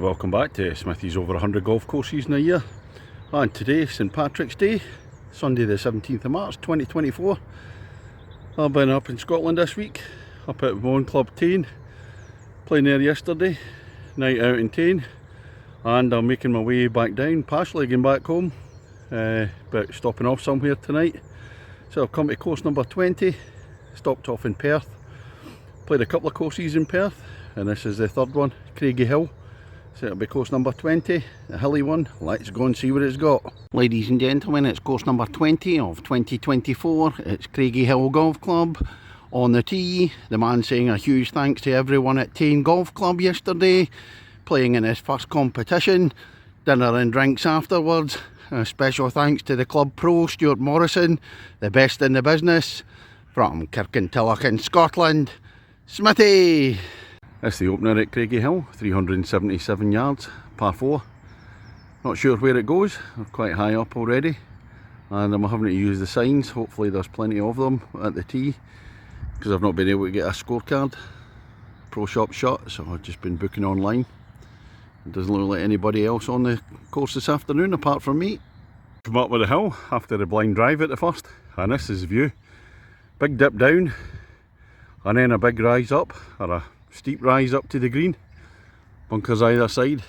welcome back to Smithy's over 100 golf courses in a year. And today, St Patrick's Day, Sunday the 17th of March 2024. I've been up in Scotland this week, up at my own club Tain, playing there yesterday, night out in Tain, and I'm making my way back down, partially going back home, but stopping off somewhere tonight. So I've come to course number 20, stopped off in Perth, played a couple of courses in Perth, and this is the third one, Craigie Hill. So it'll be course number 20, a hilly one. Let's go and see what it's got. Ladies and gentlemen, it's course number 20 of 2024. It's Craigie Hill Golf Club. On the tee, the man saying a huge thanks to everyone at Tain Golf Club yesterday, playing in his first competition, dinner and drinks afterwards. A special thanks to the club pro, Stuart Morrison, the best in the business, from Kirkintilloch in Scotland, Smithy. That's the opener at Craigie Hill, 377 yards, par 4. Not sure where it goes, I'm quite high up already, and I'm having to use the signs. Hopefully there's plenty of them at the tee, because I've not been able to get a scorecard, pro shop shut, so I've just been booking online. It doesn't look like anybody else on the course this afternoon apart from me. Come up with the hill after the blind drive at the first, and this is the view. Big dip down, and then a big rise up, or a steep rise up to the green, bunkers either side.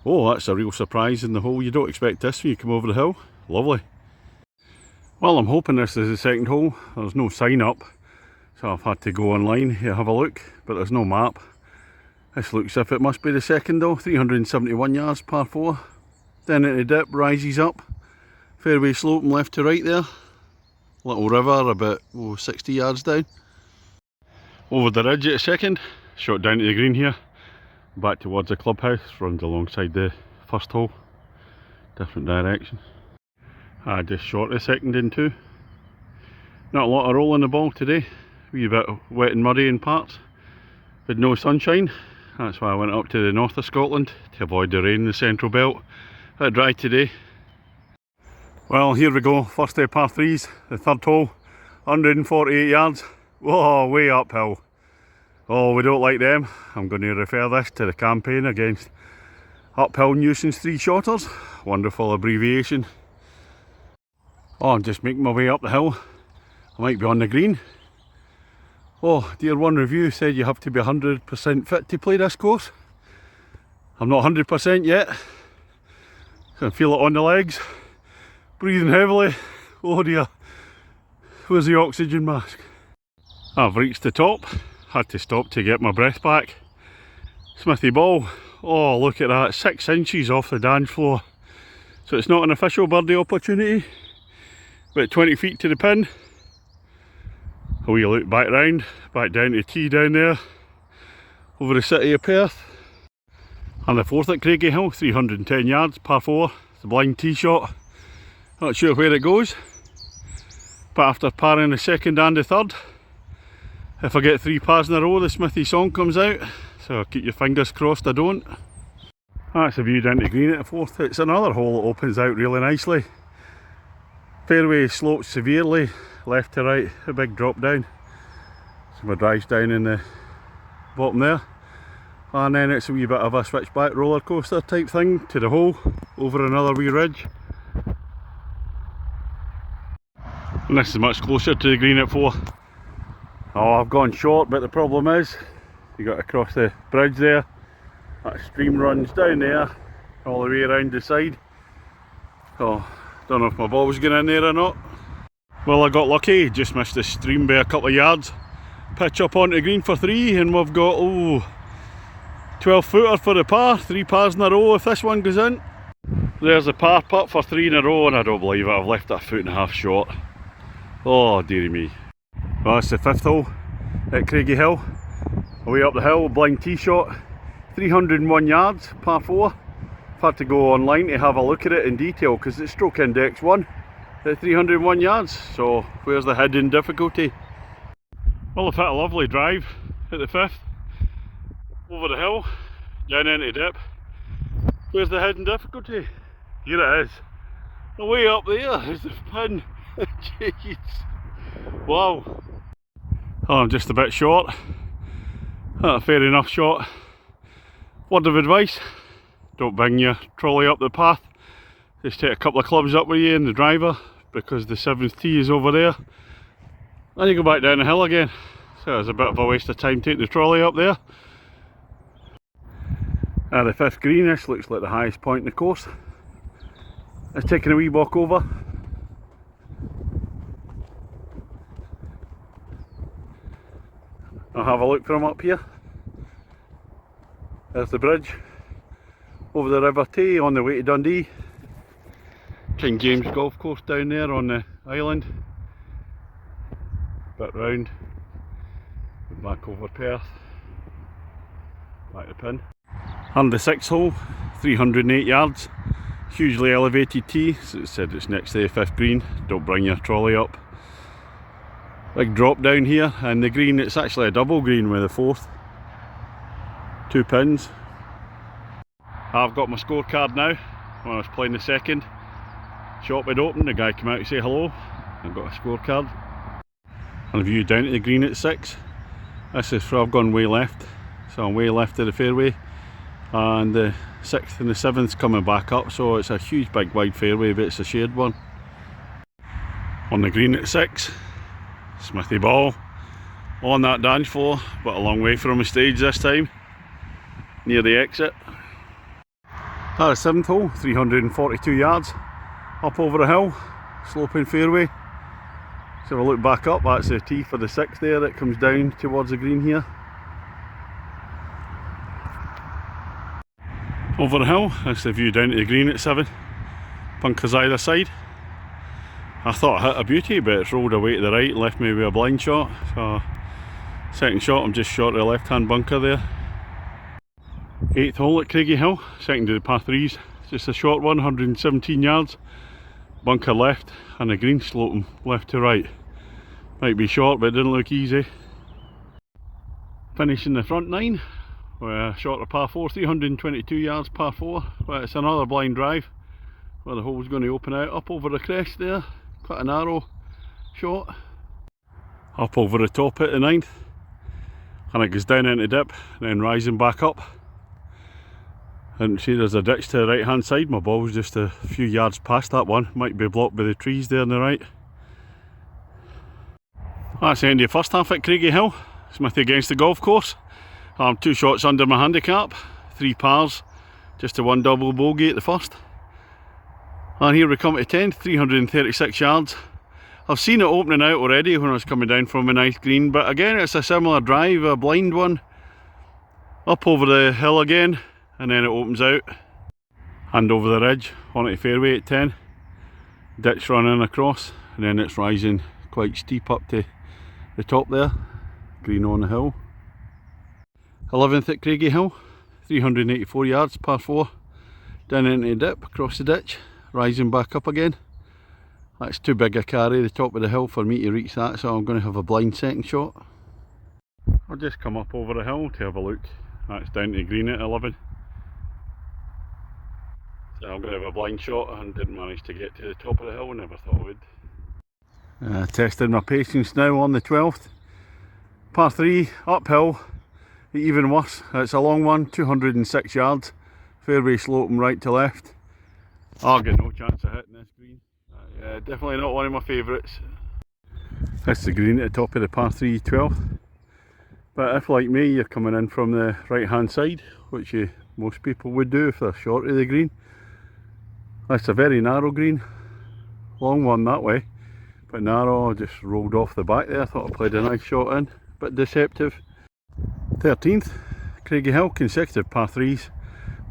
Oh, that's a real surprise in the hole. You don't expect this when you come over the hill. Lovely. Well, I'm hoping this is the second hole. There's no sign up, so I've had to go online to have a look, but there's no map. This looks as if it must be the second though. 371 yards, par 4. Then at the dip, rises up, fairway sloping left to right there, little river about 60 yards down. Over the ridge at a second, shot down to the green here, back towards the clubhouse, runs alongside the first hole, different direction. I just shot the second in two. Not a lot of rolling the ball today, a wee bit wet and muddy in parts, but no sunshine. That's why I went up to the north of Scotland to avoid the rain in the central belt. A bit dry today. Well, here we go, first day par 3s, the third hole, 148 yards. Whoa, way uphill. Oh, we don't like them. I'm going to refer this to the campaign against uphill nuisance 3-shotters. Wonderful abbreviation. Oh, I'm just making my way up the hill. I might be on the green. Oh, Dear One Review said you have to be 100% fit to play this course. I'm not 100% yet. I can feel it on the legs. Breathing heavily. Oh dear. Where's the oxygen mask? I've reached the top. Had to stop to get my breath back. Smithy ball. Oh, look at that. 6 inches off the dance floor. So it's not an official birdie opportunity. About 20 feet to the pin. A wee look back round, back down to the tee down there, over the city of Perth. And the fourth at Craigie Hill, 310 yards, par 4, the blind tee shot. Not sure where it goes, but after parring the second and the third, if I get 3 pars in a row, the Smithy song comes out, so keep your fingers crossed I don't. That's a view down to green at the fourth. It's another hole that opens out really nicely. Fairway slopes severely, left to right, a big drop down. So my drive's down in the bottom there. And then it's a wee bit of a switchback roller coaster type thing to the hole, over another wee ridge. And this is much closer to the green at 4. Oh, I've gone short, but the problem is, you got to cross the bridge there. That stream runs down there, all the way around the side. Oh, don't know if my ball was getting in there or not. Well, I got lucky, just missed the stream by a couple of yards. Pitch up onto the green for 3, and we've got, 12 footer for the par, 3 pars in a row if this one goes in. There's a par putt for 3 in a row, and I don't believe it, I've left that 1.5 foot short. Oh dearie me. Well, that's the 5th hole at Craigie Hill. Away up the hill, blind tee shot, 301 yards, par 4. I've had to go online to have a look at it in detail because it's stroke index 1 at 301 yards, so where's the hidden difficulty? Well, I've had a lovely drive at the 5th, over the hill, down into the dip. Where's the hidden difficulty? Here it is. Way up there is the pin. Jeez. Wow. Oh, I'm just a bit short. Fair enough shot. Word of advice, don't bring your trolley up the path. Just take a couple of clubs up with you and the driver, because the 7th tee is over there. Then you go back down the hill again. So it's a bit of a waste of time taking the trolley up there. The 5th green, this looks like the highest point in the course. Let's take a wee walk over. I'll have a look from up here. There's the bridge over the River Tay on the way to Dundee. King James Golf Course down there on the island. Bit round, back over Perth, back to pin. And the 6th hole, 308 yards, hugely elevated tee, so it said it's next to the 5th green, don't bring your trolley up. Big drop down here, and the green, it's actually a double green with the 4th. 2 pins. I've got my scorecard now. When I was playing the 2nd, shot had opened, the guy came out to say hello. I've got a scorecard. And a view down to the green at 6. This is for, I've gone way left, so I'm way left of the fairway. And the 6th and the 7th's coming back up, so it's a huge big wide fairway, but it's a shared one. On the green at 6. Smithy ball on that dance floor, but a long way from the stage this time, near the exit. That's the 7th hole, 342 yards, up over a hill, sloping fairway. So if I look back up, that's the tee for the 6th there, that comes down towards the green here. Over the hill, that's the view down to the green at 7, bunkers either side. I thought I hit a beauty, but it's rolled away to the right, left me with a blind shot. So, 2nd shot, I'm just short of the left hand bunker there. 8th hole at Craigie Hill, 2nd to the par 3s, just a short one, 117 yards. Bunker left, and the green sloping left to right. Might be short, but it didn't look easy. Finishing the front 9, with a shorter par 4, 322 yards par 4. But it's another blind drive, where the hole's going to open out up over the crest there. Quite a narrow shot. Up over the top at the 9th, and it goes down into dip, then rising back up. And see there's a ditch to the right hand side. My ball's just a few yards past that one, might be blocked by the trees there on the right. That's the end of the first half at Craigie Hill. Smithy against the golf course. 2 shots under my handicap, 3 pars, just a 1 double bogey at the first. And here we come to 10th, 336 yards. I've seen it opening out already when I was coming down from a nice green, but again it's a similar drive, a blind one. Up over the hill again, and then it opens out. And over the ridge, onto the fairway at 10. Ditch running across, and then it's rising quite steep up to the top there. Green on the hill. 11th at Craigie Hill, 384 yards, par 4. Down into the dip, across the ditch. Rising back up again. That's too big a carry, the top of the hill, for me to reach that, so I'm going to have a blind 2nd shot. I'll just come up over the hill to have a look. That's down to the green at 11. So I'm going to have a blind shot, and didn't manage to get to the top of the hill, never thought I would. Testing my patience now on the 12th. Par 3, uphill, even worse. It's a long one, 206 yards. Fairway sloping right to left. I'll get no chance of hitting this green. Yeah, definitely not one of my favourites. That's the green at the top of the par 3 12th. But if, like me, you're coming in from the right hand side, which most people would do if they're short of the green, that's a very narrow green. Long one that way, but narrow. I just rolled off the back there, thought I played a nice shot in. Bit deceptive. 13th, Craigie Hill, consecutive par 3s.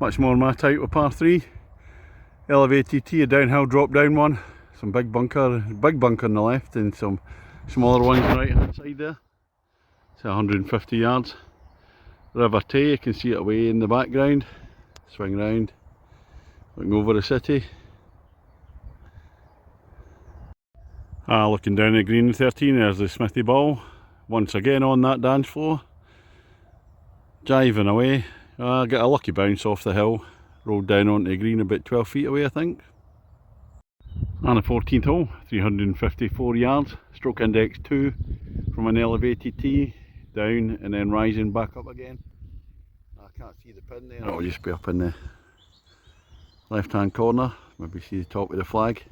Much more my type of par 3. Elevated tee, a downhill drop down one. Some big bunker on the left, and some smaller ones on the right hand side there. It's 150 yards. River Tay, you can see it away in the background. Swing round, looking over the city. Looking down the green 13, there's the Smithy ball. Once again on that dance floor. Jiving away. Get a lucky bounce off the hill. Rolled down onto the green about 12 feet away, I think. And the 14th hole, 354 yards. Stroke index 2 from an elevated tee. Down and then rising back up again. can't see the pin there. It'll just be up in the left hand corner. Maybe see the top of the flag.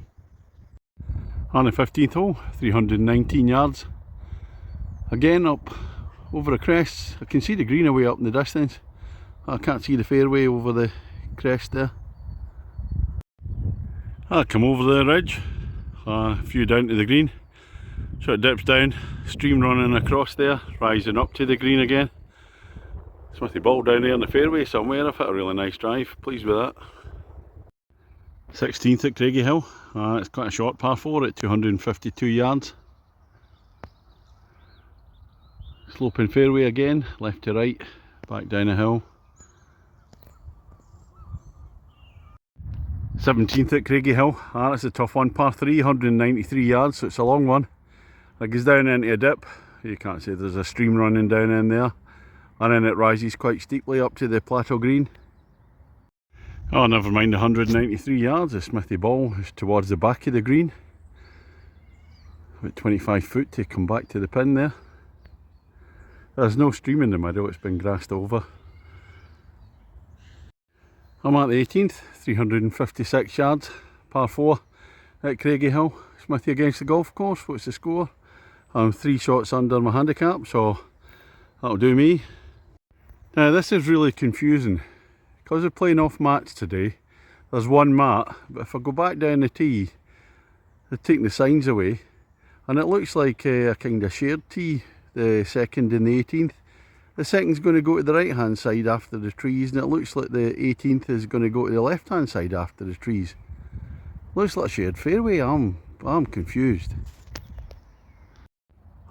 On the 15th hole, 319 yards. Again up over a crest. I can see the green away up in the distance. I can't see the fairway over the crest there. I come over the ridge, a few down to the green. So it dips down, stream running across there, rising up to the green again. Smithy ball down there in the fairway somewhere. I've hit a really nice drive, pleased with that. 16th at Craigie Hill. It's quite a short par 4 at 252 yards. Sloping fairway again, left to right, back down a hill. 17th at Craigie Hill. That's a tough one, par 3, 193 yards, so it's a long one. It goes down into a dip. You can't see there's a stream running down in there. And then it rises quite steeply up to the plateau green. Oh, never mind the 193 yards. The Smithy ball is towards the back of the green. About 25 foot to come back to the pin there. There's no stream in the middle, it's been grassed over. I'm at the 18th, 356 yards, par 4 at Craigie Hill. Smithy against the golf course. What's the score? I'm 3 shots under my handicap, so that'll do me. Now this is really confusing. Because we're playing off mats today, there's one mat, but if I go back down the tee, they're taking the signs away, and it looks like a kind of shared tee, the 2nd and the 18th. The 2nd's going to go to the right hand side after the trees, and it looks like the 18th is going to go to the left hand side after the trees. Looks like a shared fairway. I'm confused.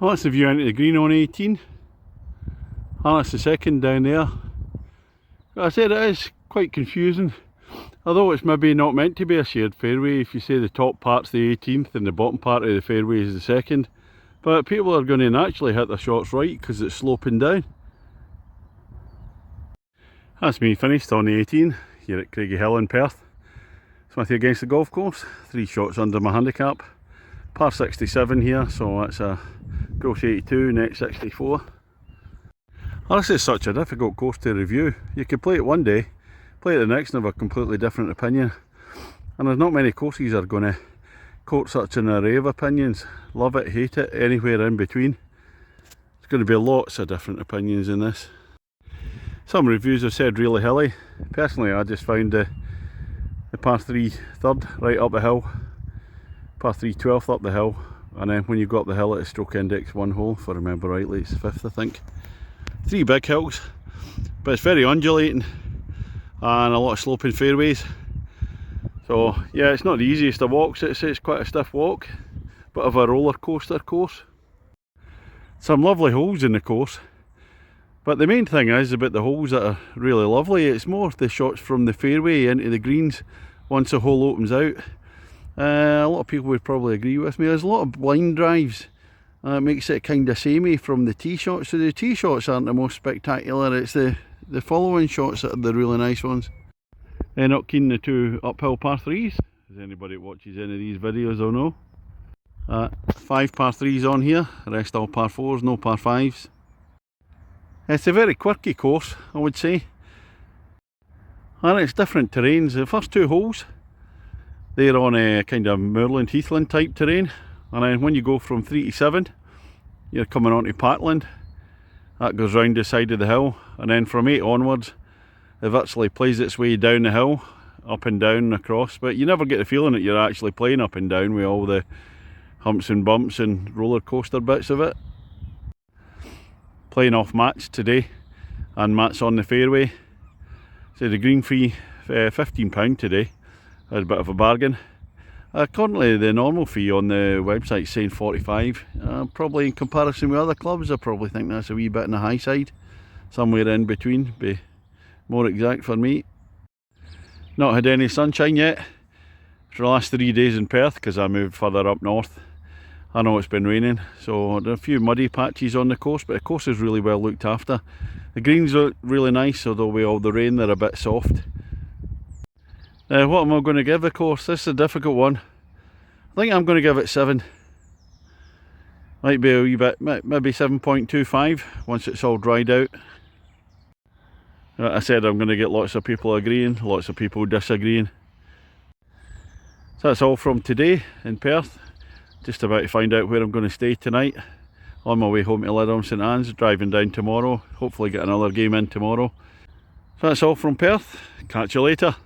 Well, that's the view into the green on 18. And that's the 2nd down there. I said it is quite confusing, although it's maybe not meant to be a shared fairway if you say the top part's the 18th and the bottom part of the fairway is the 2nd. But people are going to naturally hit their shots right because it's sloping down. That's me finished on the 18 here at Craigie Hill in Perth. Smithy against the golf course, 3 shots under my handicap. Par 67 here, so that's a gross 82, net 64. Oh, this is such a difficult course to review. You could play it one day, play it the next and have a completely different opinion. And there's not many courses are going to quote such an array of opinions. Love it, hate it, anywhere in between. There's going to be lots of different opinions in this. Some reviews have said really hilly. Personally, I just found the par 3 third right up the hill, par 3 12th up the hill, and then when you go up the hill at a stroke index 1 hole, if I remember rightly, it's the 5th I think. 3 big hills, but it's very undulating and a lot of sloping fairways. So yeah, it's not the easiest of walks. It's quite a stiff walk, bit of a roller coaster course. Some lovely holes in the course, but the main thing is about the holes that are really lovely. It's more the shots from the fairway into the greens once the hole opens out. A lot of people would probably agree with me. There's a lot of blind drives. It makes it kind of samey from the tee shots. So the tee shots aren't the most spectacular. It's the following shots that are the really nice ones. Not keen the 2 uphill par 3s. As anybody that watches any of these videos will know. 5 par 3s on here. The rest all par 4s, no par 5s. It's a very quirky course, I would say. And it's different terrains. The first 2 holes, they're on a kind of moorland, heathland type terrain. And then when you go from 3 to 7, you're coming onto parkland. That goes round the side of the hill. And then from 8 onwards, it virtually plays its way down the hill, up and down and across. But you never get the feeling that you're actually playing up and down with all the humps and bumps and roller coaster bits of it. Playing off mats today, and mats on the fairway. So the green fee, £15 today. That's a bit of a bargain. Currently the normal fee on the website is saying 45. Probably in comparison with other clubs, I probably think that's a wee bit on the high side. Somewhere in between, be more exact for me. Not had any sunshine yet for the last 3 days in Perth because I moved further up north. I know it's been raining, so there are a few muddy patches on the course, but the course is really well looked after. The greens are really nice, although with all the rain they're a bit soft. What am I going to give the course? This is a difficult one. I think I'm going to give it 7. Might be a wee bit, maybe 7.25 once it's all dried out. I said I'm going to get lots of people agreeing, lots of people disagreeing. So that's all from today in Perth. Just about to find out where I'm going to stay tonight. On my way home to Lidholm St Anne's, driving down tomorrow. Hopefully get another game in tomorrow. So that's all from Perth. Catch you later.